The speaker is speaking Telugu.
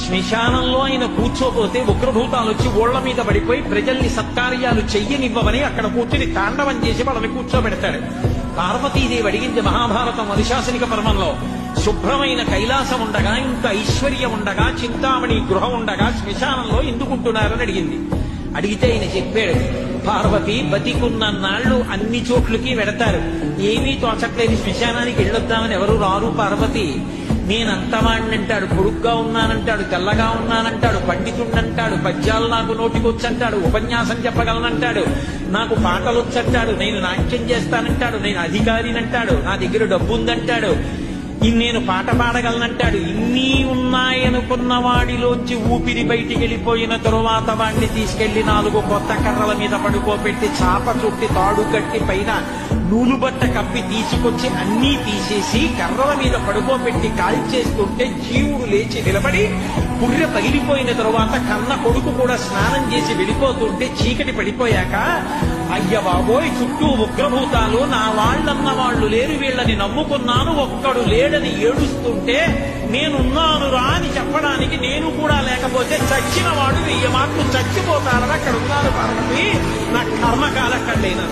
శ్మశానంలో ఆయన కూర్చోపోతే ఉగ్రభూతాలు వచ్చి ఓళ్ల మీద పడిపోయి ప్రజల్ని సత్కార్యాలు చెయ్యనివ్వమని అక్కడ కూర్చుని తాండవం చేసి వాళ్ళని కూర్చోబెడతాడు. పార్వతీదేవి అడిగింది మహాభారతం అనుశాసనిక పర్వంలో, శుభ్రమైన కైలాసం ఉండగా, ఇంత ఐశ్వర్యం ఉండగా, చింతామణి గృహం ఉండగా శ్మశానంలో ఎందుకుంటున్నారని అడిగింది. అడిగితే ఆయన చెప్పాడు, పార్వతి బతికున్న నాళ్లు అన్ని చోట్లకి వెడతారు, ఏమీ తోచట్లేదు, శ్మశానానికి వెళ్ళొద్దామని ఎవరు రారు పార్వతి. నేనంతవాణ్ణంటాడు, పొడుగ్గా ఉన్నానంటాడు, తెల్లగా ఉన్నానంటాడు, పండితుండంటాడు, పద్యాలు నాకు నోటికొచ్చంటాడు, ఉపన్యాసం చెప్పగలనంటాడు, నాకు పాటలొచ్చంటాడు, నేను నాట్యం చేస్తానంటాడు, నేను అధికారినంటాడు, నా దగ్గర డబ్బు ఉందంటాడు, నేను పాట పాడగలనంటాడు. ఇన్ని ఉన్నాయనుకున్న వాడిలోంచి ఊపిరి బయటికి వెళ్ళిపోయిన తరువాత వాడిని తీసుకెళ్లి 4 కొత్త కర్రల మీద పడుకోబెట్టి చాప చుట్టి తాడు కట్టి పైన నూలు బట్ట కప్పి తీసుకొచ్చి అన్నీ తీసేసి కర్రల మీద పడుకోబెట్టి కాల్చేస్తుంటే జీవుడు లేచి నిలబడి పుర్రె పగిలిపోయిన తరువాత కన్న కొడుకు కూడా స్నానం చేసి వెళ్ళిపోతుంటే చీకటి పడిపోయాక, అయ్య బాబోయ్ చుట్టూ ఉగ్రభూతాలు, నా వాళ్ళన్న వాళ్ళు లేరు, వీళ్ళని నమ్ముకున్నాను, ఒక్కడు లేడని ఏడుస్తుంటే నేనున్నాను రా అని చెప్పడానికి నేను కూడా లేకపోతే చచ్చిన వాడు 1000 మాటలు చచ్చిపోతారని అక్కడ ఉన్నారు పార్వతి, నా కర్మకాలక్కడైనా